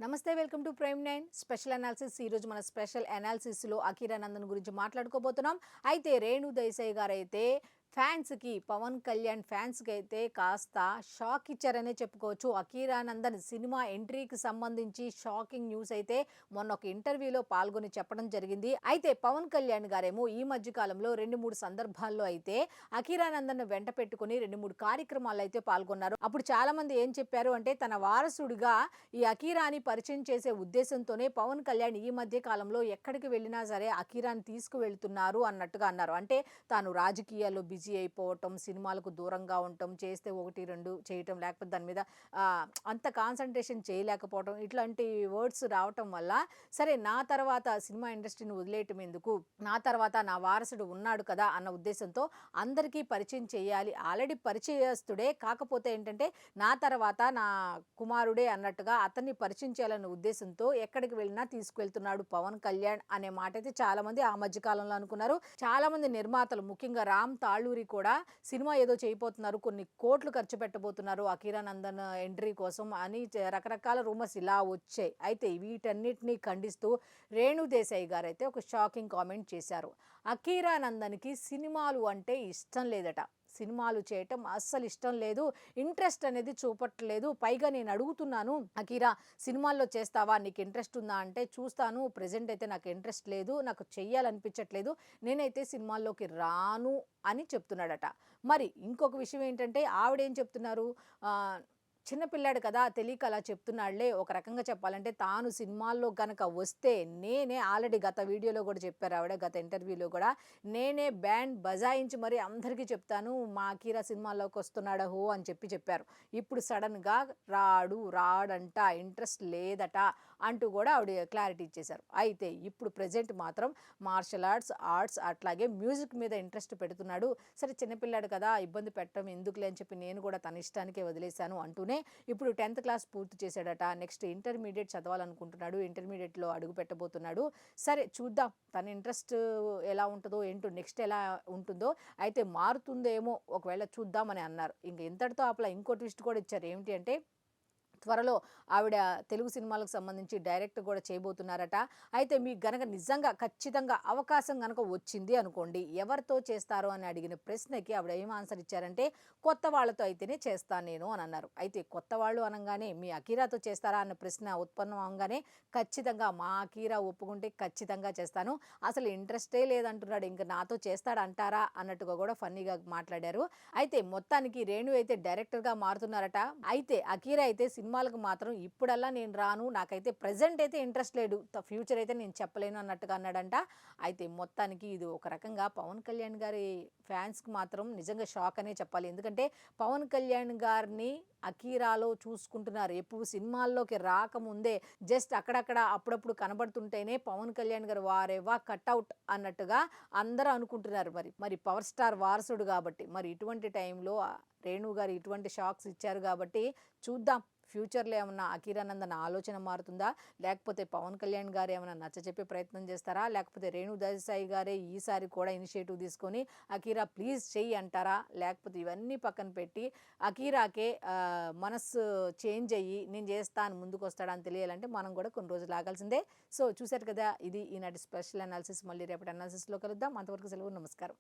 నమస్తే, welcome to prime 9 special analysis. ఈ రోజు మన స్పెషల్ అనాలిసిస్ లో అఖీరా నందన్ గురించి మాట్లాడుకోబోతున్నాం. అయితే రేణు దేశాయ్ గారు అయితే ఫ్యాన్స్ కి, పవన్ కళ్యాణ్ ఫ్యాన్స్ కి అయితే కాస్త షాక్ ఇచ్చారనే చెప్పుకోవచ్చు. అఖీరా నందన్ సినిమా ఎంట్రీకి సంబంధించి షాకింగ్ న్యూస్ అయితే మొన్న ఒక ఇంటర్వ్యూలో పాల్గొని చెప్పడం జరిగింది. అయితే పవన్ కళ్యాణ్ గారేమో ఈ మధ్య కాలంలో 2-3 సందర్భాల్లో అయితే అఖీరా నందన్ వెంట పెట్టుకుని 2-3 కార్యక్రమాల్లో అయితే పాల్గొన్నారు. అప్పుడు చాలా మంది ఏం చెప్పారు అంటే, తన వారసుడిగా ఈ అఖీరాని పరిచయం చేసే ఉద్దేశంతోనే పవన్ కళ్యాణ్ ఈ మధ్య కాలంలో ఎక్కడికి వెళ్ళినా సరే అఖీరాని తీసుకువెళ్తున్నారు అన్నట్టుగా అన్నారు. అంటే తాను రాజకీయాల్లో బిజీ అయిపోవటం, సినిమాలకు దూరంగా ఉండటం, చేస్తే 1-2 చేయటం, లేకపోతే దాని మీద అంత కాన్సన్ట్రేషన్ చేయలేకపోవటం, ఇట్లాంటి వర్డ్స్ రావటం వల్ల సరే నా తర్వాత సినిమా ఇండస్ట్రీని వదిలేయటం ఎందుకు, నా తర్వాత నా వారసుడు ఉన్నాడు కదా అన్న ఉద్దేశంతో అందరికీ పరిచయం చేయాలి. ఆల్రెడీ పరిచయస్తుడే, కాకపోతే ఏంటంటే నా తర్వాత నా కుమారుడే అన్నట్టుగా అతన్ని పరిచయం చేయాలనే ఉద్దేశంతో ఎక్కడికి వెళ్ళినా తీసుకువెళ్తున్నాడు పవన్ కళ్యాణ్ అనే మాట అయితే చాలా మంది ఆ మధ్య కాలంలో అనుకున్నారు. చాలా మంది నిర్మాతలు, ముఖ్యంగా రామ్ తాళూరి కూడా సినిమా ఏదో చేయబోతున్నారు, కొన్ని కోట్లు ఖర్చు పెట్టబోతున్నారు అఖీరా నందన్ ఎంట్రీ కోసం అని రకరకాల రూమర్స్ ఇలా వచ్చాయి. అయితే వీటన్నిటిని ఖండిస్తూ రేణు దేశాయ్ గారు అయితే ఒక షాకింగ్ కామెంట్ చేశారు. అఖీరా నందన్కి సినిమాలు అంటే ఇష్టం లేదట, సినిమాలు చేయటం అస్సలు ఇష్టం లేదు, ఇంట్రెస్ట్ అనేది చూపట్లేదు. పైగా నేను అడుగుతున్నాను, అఖీరా సినిమాల్లో చేస్తావా, నీకు ఇంట్రెస్ట్ ఉందా అంటే, చూస్తాను, ప్రజెంట్ అయితే నాకు ఇంట్రెస్ట్ లేదు, నాకు చెయ్యాలనిపించట్లేదు, నేనైతే సినిమాల్లోకి రాను అని చెప్తున్నాడట. మరి ఇంకొక విషయం ఏంటంటే ఆవిడేం చెప్తున్నారు, చిన్నపిల్లాడు కదా తెలియక అలా చెప్తున్నాడులే. ఒక రకంగా చెప్పాలంటే తాను సినిమాల్లో కనుక వస్తే నేనే, ఆల్రెడీ గత వీడియోలో కూడా చెప్పారు ఆవిడ, గత ఇంటర్వ్యూలో కూడా, నేనే బ్యాండ్ బజాయించి మరి అందరికీ చెప్తాను మా అఖీరా సినిమాల్లోకి వస్తున్నాడా హో అని చెప్పారు. ఇప్పుడు సడన్గా రాడంట, ఇంట్రెస్ట్ లేదట అంటూ కూడా ఆవిడ క్లారిటీ ఇచ్చేశారు. అయితే ఇప్పుడు ప్రజెంట్ మాత్రం మార్షల్ ఆర్ట్స్ అట్లాగే మ్యూజిక్ మీద ఇంట్రెస్ట్ పెడుతున్నాడు. సరే చిన్నపిల్లాడు కదా, ఇబ్బంది పెట్టడం ఎందుకులే అని చెప్పి నేను కూడా తన ఇష్టానికే వదిలేశాను అంటూనే ఇప్పుడు 10th క్లాస్ పూర్తి చేశాడట. నెక్స్ట్ ఇంటర్మీడియట్ చదవాలనుకుంటున్నాడు, ఇంటర్మీడియట్లో అడుగు పెట్టబోతున్నాడు. సరే చూద్దాం తన ఇంట్రెస్ట్ ఎలా ఉంటుందో ఏంటో, నెక్స్ట్ ఎలా ఉంటుందో, అయితే మారుతుందేమో ఒకవేళ చూద్దామని అన్నారు. ఇంక ఇంతటితో అప్పుడు ఇంకో ట్విస్ట్ కూడా ఇచ్చారు. ఏమిటి అంటే, త్వరలో ఆవిడ తెలుగు సినిమాలకు సంబంధించి డైరెక్ట్ కూడా చేయబోతున్నారట. అయితే మీకు గనక నిజంగా ఖచ్చితంగా అవకాశం గనక వచ్చింది అనుకోండి, ఎవరితో చేస్తారో అని అడిగిన ప్రశ్నకి ఆవిడ ఏం ఆన్సర్ ఇచ్చారంటే, కొత్త వాళ్ళతో అయితేనే చేస్తాను నేను అని అన్నారు. అయితే కొత్త వాళ్ళు అనగానే మీ అఖీరాతో చేస్తారా అన్న ప్రశ్న ఉత్పన్నం అవగానే ఖచ్చితంగా మా అఖీరా ఒప్పుకుంటే ఖచ్చితంగా చేస్తాను, అసలు ఇంట్రెస్టే లేదంటున్నాడు, ఇంకా నాతో చేస్తాడంటారా అన్నట్టుగా కూడా ఫన్నీగా మాట్లాడారు. అయితే మొత్తానికి రేణు అయితే డైరెక్టర్గా మారుతున్నారట. అయితే అఖీరా అయితే సినిమాలకు మాత్రం ఇప్పుడల్లా నేను రాను, నాకైతే ప్రజెంట్ అయితే ఇంట్రెస్ట్ లేదు, ఫ్యూచర్ అయితే నేను చెప్పలేను అన్నట్టుగా అన్నాడంట. అయితే మొత్తానికి ఇది ఒక రకంగా పవన్ కళ్యాణ్ గారి ఫ్యాన్స్కి మాత్రం నిజంగా షాక్ అనే చెప్పాలి. ఎందుకంటే పవన్ కళ్యాణ్ గారిని అఖీరాలో చూసుకుంటున్నారు. ఎప్పుడు సినిమాల్లోకి రాకముందే జస్ట్ అక్కడక్కడ అప్పుడప్పుడు కనబడుతుంటేనే పవన్ కళ్యాణ్ గారు వారేవా కట్అవుట్ అన్నట్టుగా అందరూ అనుకుంటున్నారు. మరి పవర్ స్టార్ వారసుడు కాబట్టి, మరి ఇటువంటి టైంలో రేణు గారు ఇటువంటి షాక్స్ ఇచ్చారు కాబట్టి చూద్దాం ఫ్యూచర్లో ఏమన్నా అఖీరా నందన్ ఆలోచన మారుతుందా, లేకపోతే పవన్ కళ్యాణ్ గారు ఏమైనా నచ్చచెప్పే ప్రయత్నం చేస్తారా, లేకపోతే రేణు దేశాయ్ గారే ఈసారి కూడా ఇనిషియేటివ్ తీసుకొని అఖీరా ప్లీజ్ చెయ్యి అంటారా, లేకపోతే ఇవన్నీ పక్కన పెట్టి అఖీరాకే మనస్సు చేంజ్ అయ్యి నేను చేస్తాను ముందుకు వస్తాడని తెలియాలంటే మనం కూడా కొన్ని రోజులు ఆగాల్సిందే. సో చూశారు కదా, ఇది ఈనాటి స్పెషల్ అనాలిసిస్. మళ్ళీ రేపటి అనాలిసిస్లో కలుద్దాం. అంతవరకు సెలవు, నమస్కారం.